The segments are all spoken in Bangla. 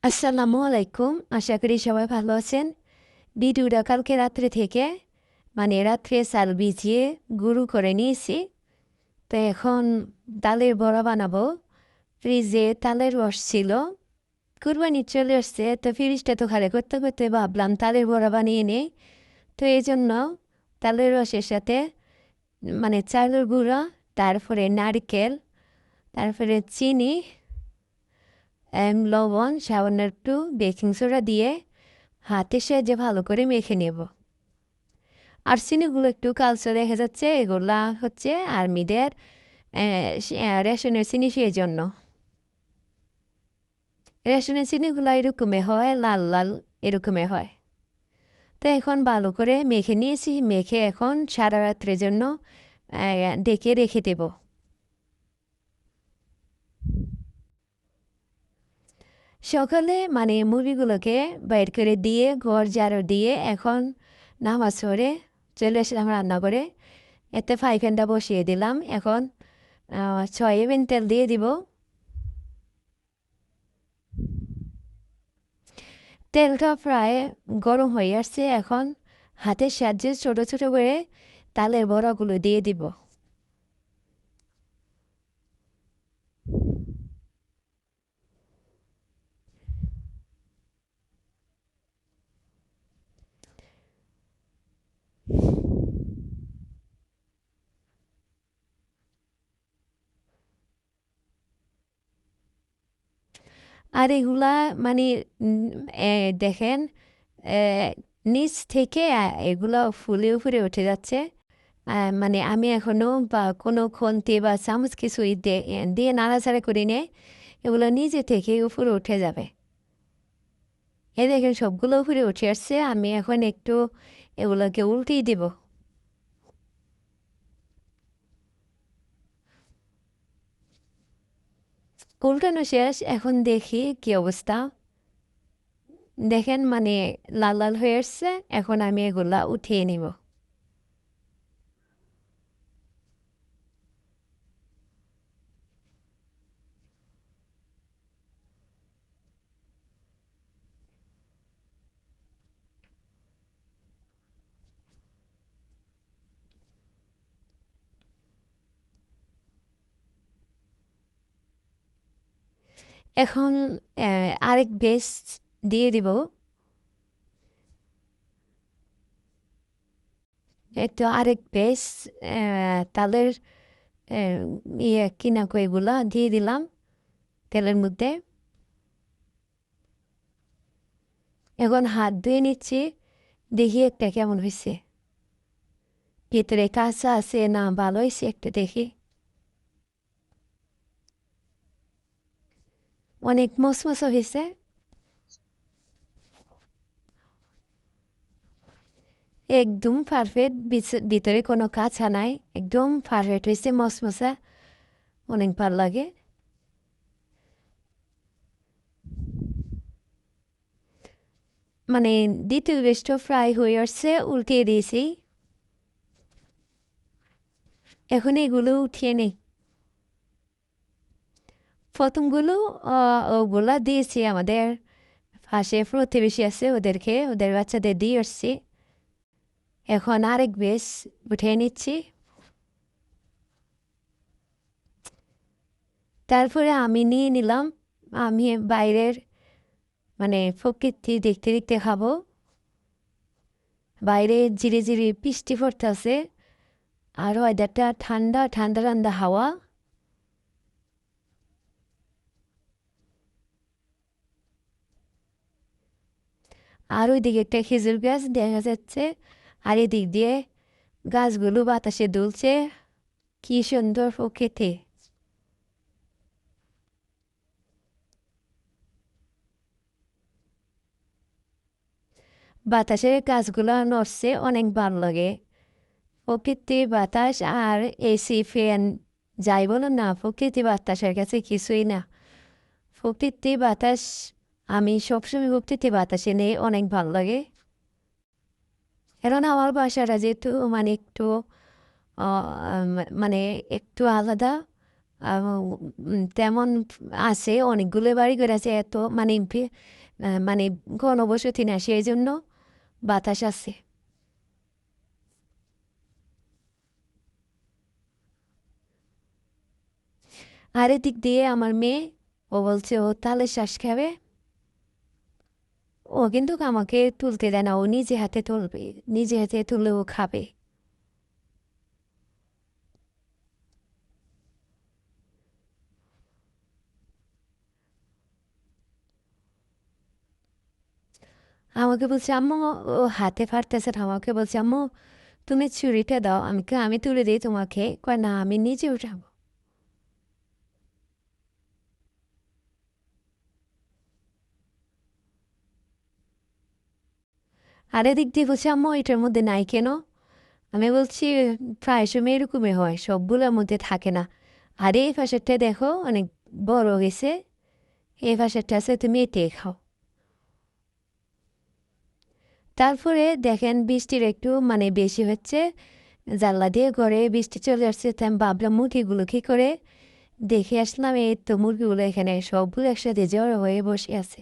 আসসালামু আলাইকুম। আশা করি সবাই ভালো আছেন। ভিডিওটা কালকে রাত্রে থেকে রাত্রে চাল ভিজিয়ে গুঁড়ো করে নিয়েছি। তো এখন তালের বড়া বানাবো। ফ্রিজে তালের রস ছিল। কুরবানি চলে আসছে, তো ফ্রিজটা তো খালি করতে করতে ভাবলাম তালের বড়া বানিয়ে নিই। তো এই জন্য তালের রসের সাথে চালের গুঁড়া, তারপরে নারকেল, তারপরে চিনি, লবণ, সামান্য একটু বেকিং সোডা দিয়ে হাতের সাহায্যে ভালো করে মেখে নেব। আর চিনিগুলো একটু কালচে দেখা যাচ্ছে, এগুলা হচ্ছে আর্মিদের রেশনের চিনি, সেই জন্য রেশনের চিনিগুলো এরকমই হয়, লাল লাল এরকমই হয়। তো এখন ভালো করে মেখে নিয়েছি, মেখে এখন সারা রাত্রের জন্য ডেকে রেখে দেব। সকালে মুরগিগুলোকে বাইর করে দিয়ে ঘর ঝাড়ু দিয়ে এখন নামাজ পড়ে চলে আসলাম রান্না করে। এতে ফ্রাই প্যানটা বসিয়ে দিলাম। এখন সয়াবিন তেল দিয়ে দিব। তেলটা প্রায় গরম হয়ে আসছে। এখন হাতের সাহায্যে ছোট ছোট করে তালের বড়াগুলো দিয়ে দিব। আর এগুলা মানে উম, দেখেন, নিচ থেকে এগুলো ফুলে ফুলে উঠে যাচ্ছে। আমি এখনো বা কোনো খন্তি বা চামচ কিছুই দিয়ে নাড়াচাড়া করি নে, এগুলো নিজে থেকে উপরে উঠে যাবে। এই দেখেন সবগুলো উপরে উঠে আসছে। আমি এখন একটু এগুলোকে উল্টিয়ে দিব। উল্টানো শেষ, এখন দেখি কি অবস্থা। দেখেন লাল লাল হয়ে আসছে। এখন আমি এগুলা উঠিয়ে নিব। এখন আরেক বেস দিয়ে দিব। একটু আরেক বেস তালের কিনা কইগুলা দিয়ে দিলাম তেলের মধ্যে। এখন হাত ধুয়ে নিচ্ছি, দেখি একটা কেমন হয়েছে, ভিতরে কাঁচা আছে না ভালো হয়েছে একটা দেখি। অনেক মশমশা হয়েছে, একদম পারফেক্ট। ভিতরে কোনো কাঁচা নাই, একদম পারফেক্ট হয়েছে, মশমশা, অনেক ভালো লাগে। দ্বিতীয় বেশটা ফ্রাই হয়ে আসছে, উল্টিয়ে দিয়েছি। এখন এগুলো উঠিয়ে নেই। প্রথমগুলো ওগুলা দিয়েছি আমাদের পাশে প্রতিবেশী আছে, ওদেরকে, ওদের বাচ্চাদের দিয়ে আসছি। এখন আরেক বেশ উঠিয়ে নিচ্ছি। তারপরে আমি নিয়ে নিলাম। আমি বাইরের প্রকৃতি দেখতে দেখতে খাবো। বাইরে ধীরে ধীরে বৃষ্টি পড়তেছে, আর ওয়েদারটা ঠান্ডা ঠান্ডা ঠান্ডা হাওয়া। আর ওইদিকে একটা খেজুর গাছ দেখা যাচ্ছে, আর এদিক দিয়ে গাছগুলো বাতাসে দুলছে। কি সুন্দর প্রকৃতি! বাতাসে গাছগুলো নড়ছে, অনেক ভালো লাগে। প্রকৃতি বাতাস আর এসি ফ্যান যাই বলো না, প্রকৃতি বাতাসের কাছে কিছুই না। প্রকৃতি বাতাস, আমি সবসময় প্রকৃতি বাতাসে নেই, অনেক ভালো লাগে। কারণ আমার বাসাটা যেহেতু একটু আহ, মানে একটু আলাদা। তেমন আছে, অনেকগুলো বাড়িঘর আছে, এত মানে মানে ঘনবসতি না, সেই জন্য বাতাস আছে। আর এদিক দিয়ে আমার মেয়ে, ও বলছে ও তালের শ্বাস খাবে। ও কিন্তু আমাকে তুলতে দেয় না, ও নিজে হাতে তুলবে, নিজে হাতে তুলে ও খাবে। আমাকে বলছে আম্মু, ও হাতে পারতেছে না, আমাকে বলছে আম্মু তুমি ছুরিটা দাও, আমি তুলে দিই তোমাকে। কয় না, আমি নিজে উঠাবো। আর এদিক দিয়ে বলছে আম্মু এটার মধ্যে নাই কেন? আমি বলছি প্রায় সময় এরকমই হয়, সবগুলোর মধ্যে থাকে না। আর এই পাশেরটা দেখো অনেক বড় হয়েছে, এই পাশেরটা আছে, তুমি এটাই খাও। তারপরে দেখেন বৃষ্টির একটু মানে বেশি হচ্ছে, জানলা দিয়ে ঘরে বৃষ্টি চলে আসছে, তাই আমি ভাবলাম মুরগিগুলো কী করে। দেখে আসলাম এই তো মুরগিগুলো এখানে সবগুলো একসাথে জড়ো হয়ে বসে আছে।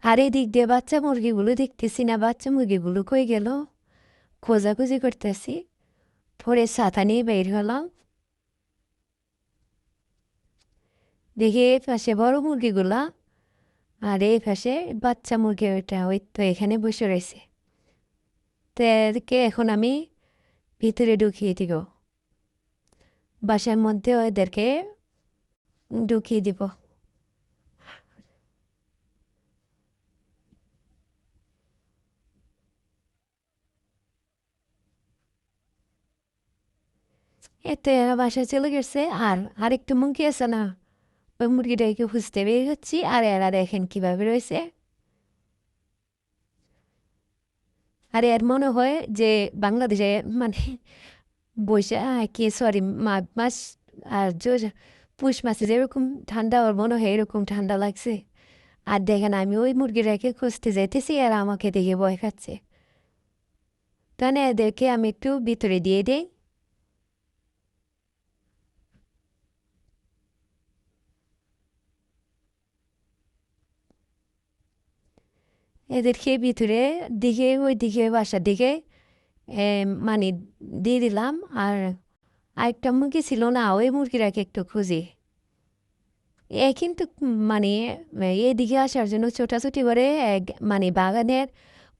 আর এই দিক দিয়ে বাচ্চা মুরগিগুলো দেখতেছি না, বাচ্চা মুরগিগুলো কই গেল, খোঁজাখুঁজি করতেছি। পরে ছাতা নিয়ে বের হলাম, দেখি এই পাশে বড় মুরগিগুলা, আর এই পাশে বাচ্চা মুরগি, ওইটা ওই তো এখানে বসে রয়েছে। তো এদেরকে এখন আমি ভিতরে ঢুকিয়ে দিব, বাসার মধ্যে ওদেরকে ঢুকিয়ে দিব। এতে এরা বাসায় চলে গেছে। আর আরেকটু মুরগি আছে না, ওই মুরগিটাকে খুঁজতে বের হচ্ছি, আর এরা দেখেন কিভাবে রয়েছে। আর এর মনে হয় যে বাংলাদেশে মানে কি সরি, মাঘ মাস আর পুষ মাসে যেরকম ঠান্ডা, ওর মনে হয় এরকম ঠান্ডা লাগছে। আর দেখেন আমি ওই মুরগিটাকে খুঁজতে যেতেছি, আর আমাকে দেখে ভয় খাচ্ছে। তাহলে এদেরকে আমি একটু ভিতরে দিয়ে দিই। এদেরকে ভিতরে দিকে, ওই দিকে বাসার দিকে মানে দিয়ে দিলাম। আর আরেকটা মুরগি ছিল না, ওই মুরগিটাকে একটু খুঁজি। এ কিন্তু মানে এদিকে আসার জন্য ছোটাছুটি করে মানে বাগানের,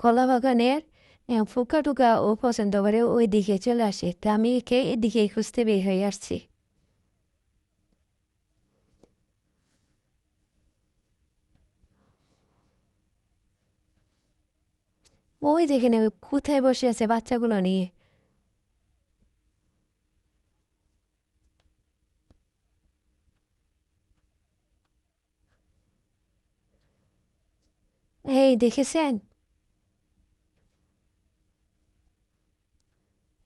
কলা বাগানের ফুকা টুকা ও পছন্দ করে, ওই দিকে চলে আসে। তা আমি একে এদিকে খুঁজতে বের হয়ে আসছি। ওই যেখানে কোথায় বসে আছে বাচ্চাগুলো নিয়ে। এই দেখেছেন,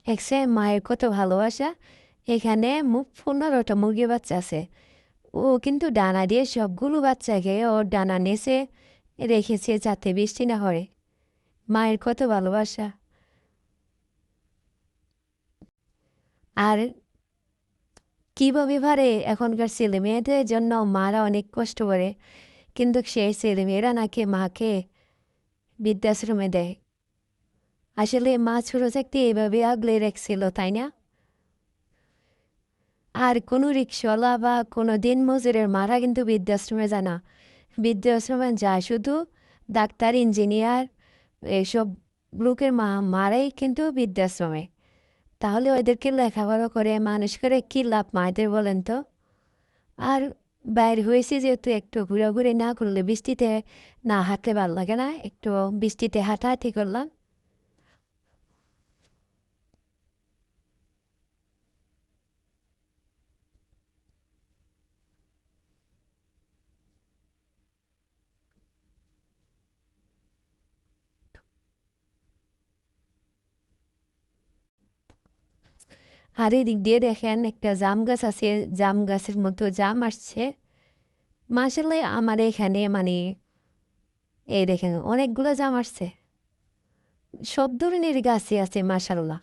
দেখছেন মায়ের কত ভালোবাসা। এখানে 15টা মুরগি বাচ্চা আছে। ও কিন্তু ডানা দিয়ে সবগুলো বাচ্চাকে ওর ডানা নেচে রেখেছে যাতে বৃষ্টি না হয়। মায়ের কত ভালোবাসা। আর কীভাবে পারে এখনকার ছেলে মেয়েদের জন্য মারা অনেক কষ্ট করে, কিন্তু সেই ছেলে মেয়েরা নাকি মাকে বৃদ্ধাশ্রমে দেয়। আসলে মা ছোট থাকতে এভাবে আগলে রেখেছিল, তাই না? আর কোনো রিক্সাওয়ালা বা কোনো দিন মজুরের মারা কিন্তু বৃদ্ধাশ্রমে যায় না। বৃদ্ধাশ্রমে যায় শুধু ডাক্তার, ইঞ্জিনিয়ার, এসব লোকের মারাই কিন্তু বৃদ্ধাশ্রমে। তাহলে ওদেরকে লেখাপড়া করে মানুষ করে কী লাভ মায়েদের বলেন তো? আর বাইর হয়েছি যেহেতু, একটু ঘোরাঘুরি না করলে বৃষ্টিতে না হাঁটলে ভালো লাগে না, একটু বৃষ্টিতে হাঁটাহাঁটি করলাম। আর এদিক দিয়ে দেখেন একটা জাম গাছ আছে, জাম গাছের মতো জাম আসছে। মাসাল্লাহ আমার এখানে মানে এই দেখেন অনেকগুলো জাম আসছে, সব ধরনের গাছই আছে মাসাল্লাহ।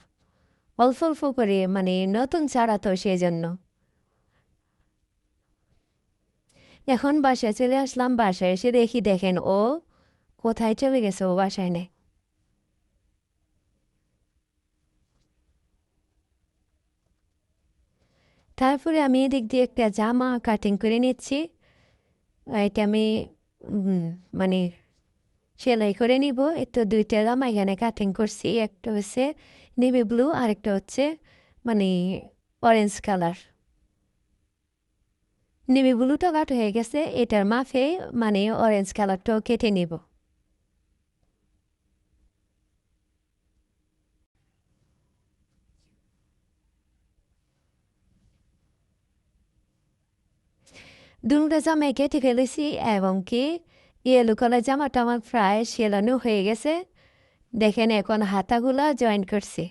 অল্প অল্প করে মানে নতুন চারা তো সেজন্য। এখন বাসায় চলে আসলাম, বাসায় এসে দেখি দেখেন ও কোথায় চলে গেছে, ও বাসায় নেই। তারপরে আমি এদিক দিয়ে একটা জামা কাটিং করে নিচ্ছি। এটা আমি উম, মানে সেলাই করে নিব। একটু দুইটা জামা এখানে কাটিং করছি, একটা হচ্ছে নেভি ব্লু আর একটা হচ্ছে মানে অরেঞ্জ কালার। নেভি ব্লুটা কাট হয়ে গেছে, এটার মাফে মানে অরেঞ্জ কালারটাও কেটে নিব। দুটো জামাই কেটে ফেলেছি এবং কি ইয়েলো কালার জামাটা আমার প্রায় সেলানো হয়ে গেছে। দেখেন এখন হাতাগুলা জয়েন করছি,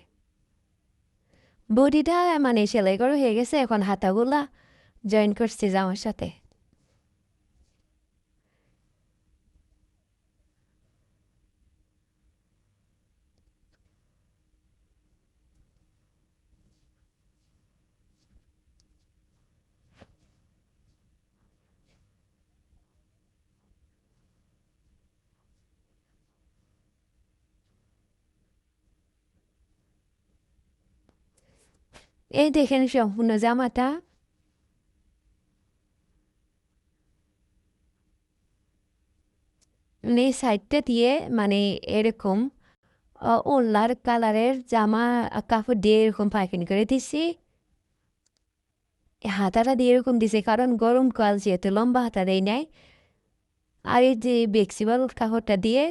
বডিটা মানে সেলাই করা হয়ে গেছে, এখন হাতাগুলা জয়েন করছি জামার সাথে। এই দেখেন সম্পূর্ণ জামাটা। এই সাইডটা দিয়ে মানে এরকম ওলার কালারের জামা কাপড় দিয়ে এরকম পাইপিং করে দিছি। হাতাটা দিয়ে এরকম দিছে কারণ গরমকাল যেহেতু লম্বা হাতা দেয় নাই। আর এই যে ফ্লেক্সিবল কাপড়টা দিয়ে